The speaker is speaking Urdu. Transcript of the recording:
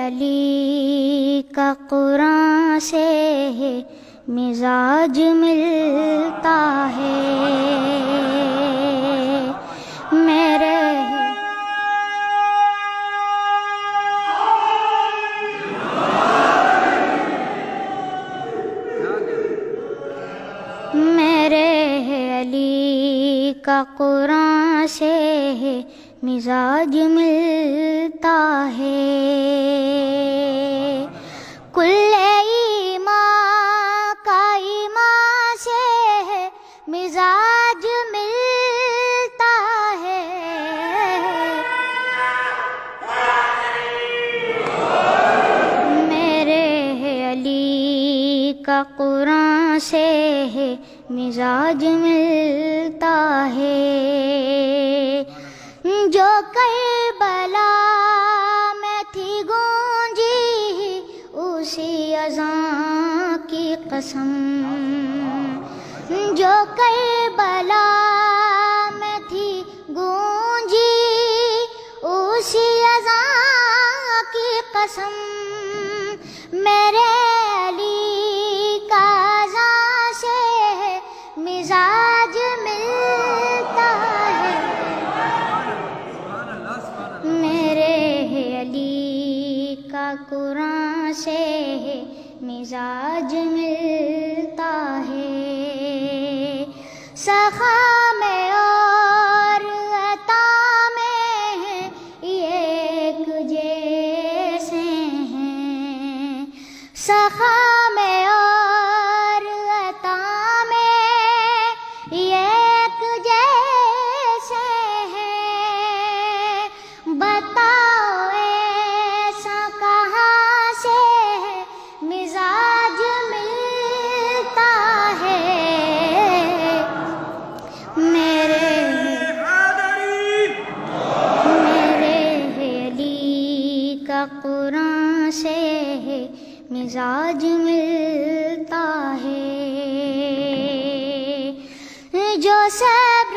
علی کا قرآن سے مزاج ملتا ہے، میرے علی کا قرآن سے مزاج ملتا ہے، کل ایمان کا ایمان سے مزاج ملتا ہے، میرے علی کا قرآن سے مزاج ملتا ہے، جو کربلا میں تھی گونجی اسی اذان کی قسم، جو کربلا میں تھی گونجی اسی اذان کی قسم، میرے علی کا اذان سے مزاج ملتا ہے، میرے علی کا قرآن سے مزاج ملتا ہے، سخا میں اور عطا میں یہ ایک جیسے ہیں، سخا میں اور عطا میں یہ ایک جیسے ہیں، بتاؤ ایسا کہاں سے مزاج ملتا ہے، میرے علی کا قرآن سے مزاج ملتا ہے، جو صبر